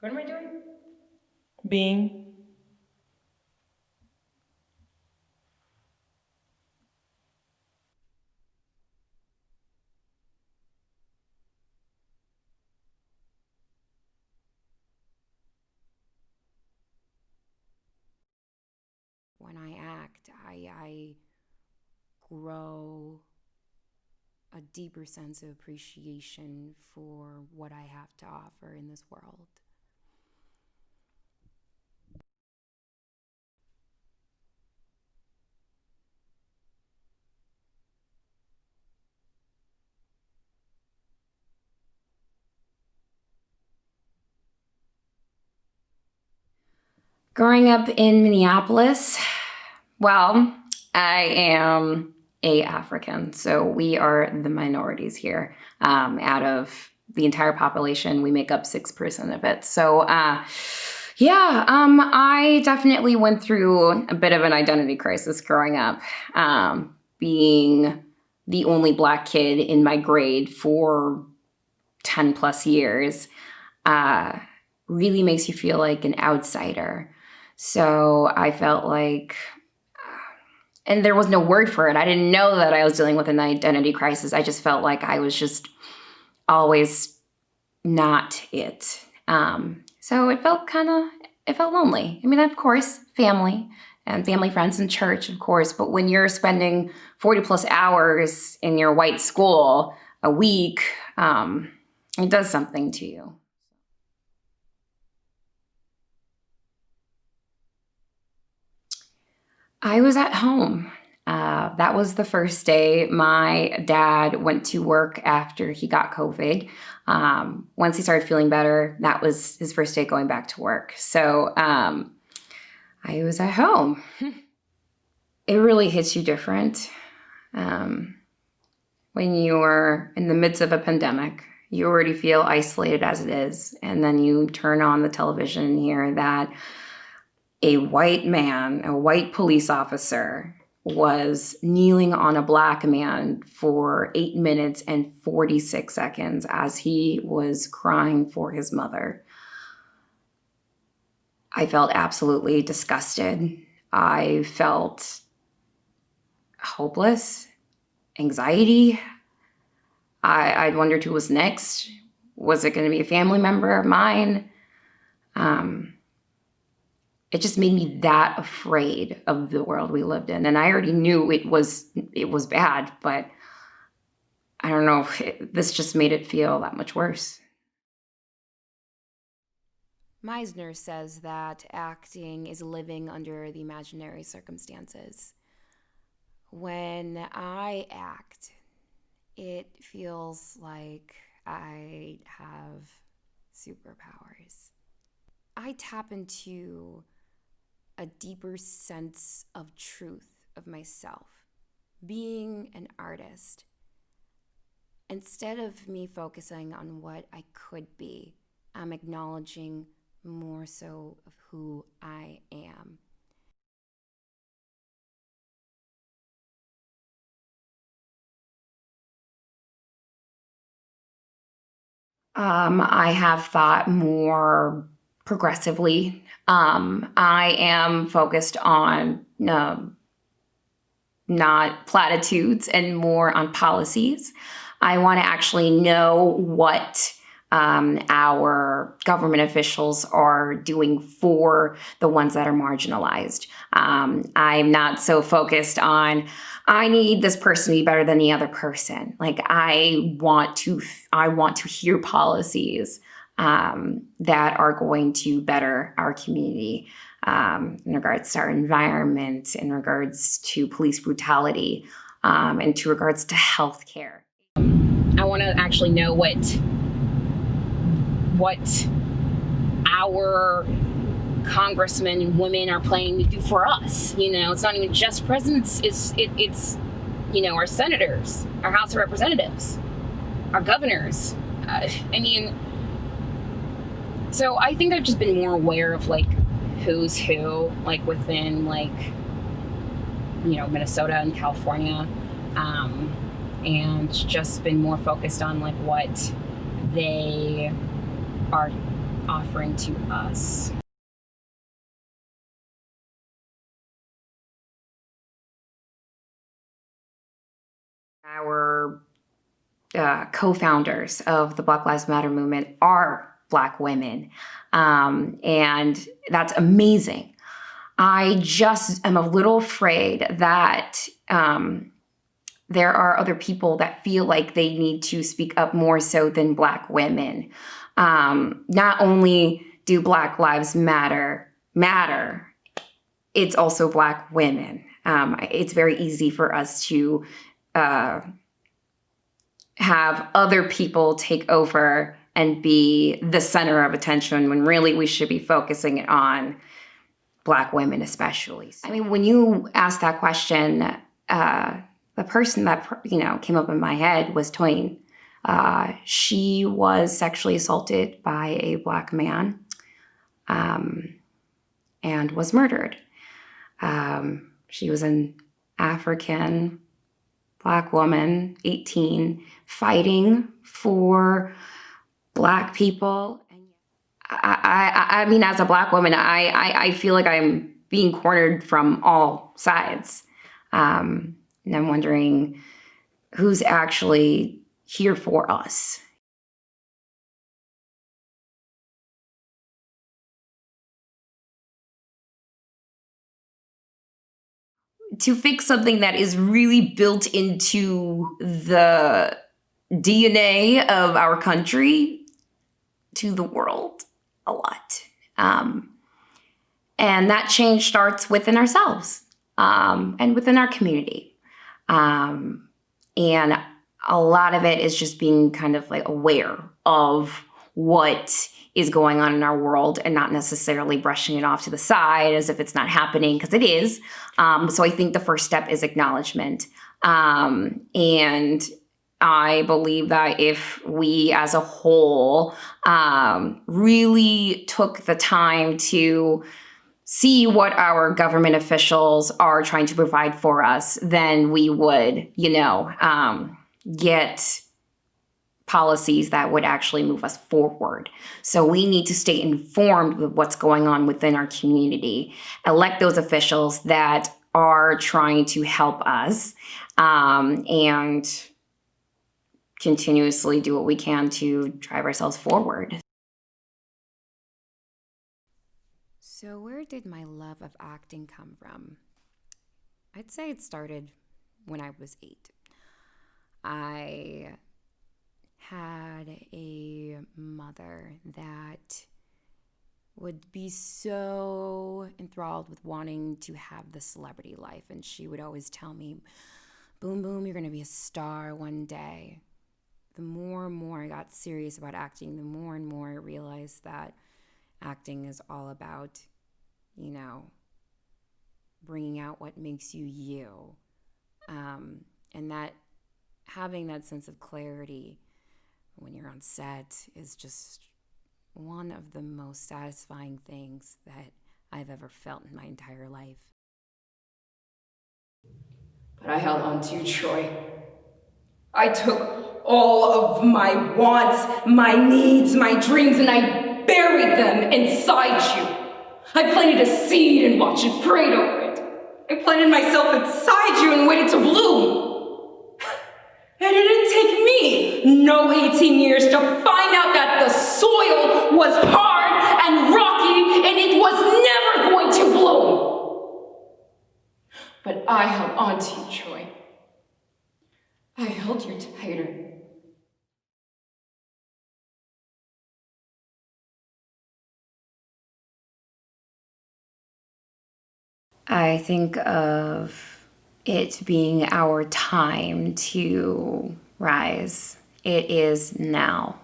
What am I doing? Being. When I act, I grow a deeper sense of appreciation for what I have to offer in this world. Growing up in Minneapolis, well, I am a African, so we are the minorities here. Out of the entire population, we make up 6% of it. So, I definitely went through a bit of an identity crisis growing up, being the only Black kid in my grade for 10 plus years. Really makes you feel like an outsider. So I felt like, and there was no word for it. I didn't know that I was dealing with an identity crisis. I just felt like I was just always not it. So it felt lonely. I mean, of course, family and family friends and church, of course. But when you're spending 40 plus hours in your white school a week, it does something to you. I was at home. That was the first day. My dad went to work after he got COVID. Once he started feeling better, that was his first day going back to work. So I was at home. It really hits you different when you're in the midst of a pandemic. You already feel isolated as it is. And then you turn on the television and hear that a white man, a white police officer, was kneeling on a Black man for 8 minutes and 46 seconds as he was crying for his mother. I felt absolutely disgusted. I felt hopeless, anxiety. I wondered who was next. Was it going to be a family member of mine? It just made me that afraid of the world we lived in. And I already knew it was bad, but I don't know, this just made it feel that much worse. Meisner says that acting is living under the imaginary circumstances. When I act, it feels like I have superpowers. I tap into a deeper sense of truth of myself, being an artist. Instead of me focusing on what I could be, I'm acknowledging more so of who I am. I have thought more progressively. I am focused on not platitudes and more on policies. I want to actually know what our government officials are doing for the ones that are marginalized. I'm not so focused on, I need this person to be better than the other person. Like I want to hear policies that are going to better our community in regards to our environment, in regards to police brutality, and to regards to healthcare. I want to actually know what our congressmen and women are planning to do for us. You know, it's not even just presidents. It's our senators, our House of Representatives, our governors. So I think I've just been more aware of like who's who, like within Minnesota and California, and just been more focused on like what they are offering to us. Our co-founders of the Black Lives Matter movement are Black women, and that's amazing. I just am a little afraid that there are other people that feel like they need to speak up more so than Black women. Not only do Black Lives matter, it's also Black women. It's very easy for us to have other people take over and be the center of attention when really we should be focusing on Black women especially. I mean, when you asked that question, the person that came up in my head was Toyin. She was sexually assaulted by a Black man and was murdered. She was an African Black woman, 18, fighting for Black people. I mean, as a Black woman, I feel like I'm being cornered from all sides. And I'm wondering who's actually here for us. To fix something that is really built into the DNA of our country to the world a lot. And that change starts within ourselves and within our community. And a lot of it is just being kind of like aware of what is going on in our world and not necessarily brushing it off to the side as if it's not happening, because it is. So I think the first step is acknowledgement. And I believe that if we as a whole really took the time to see what our government officials are trying to provide for us, then we would, get policies that would actually move us forward. So we need to stay informed with what's going on within our community, elect those officials that are trying to help us, and continuously do what we can to drive ourselves forward. So where did my love of acting come from? I'd say it started when I was 8. I had a mother that would be so enthralled with wanting to have the celebrity life. And she would always tell me, boom, boom, you're going to be a star one day. The more and more I got serious about acting, the more and more I realized that acting is all about, bringing out what makes you you. And that having that sense of clarity when you're on set is just one of the most satisfying things that I've ever felt in my entire life. But I held on to you, Troy. I took all of my wants, my needs, my dreams, and I buried them inside you. I planted a seed and watched it prayed over it. I planted myself inside you and waited to bloom. And it didn't take me no 18 years to find out that the soil was hard and rocky and it was never going to bloom. But I held on to you, Troy. I held you tighter. I think of it being our time to rise. It is now.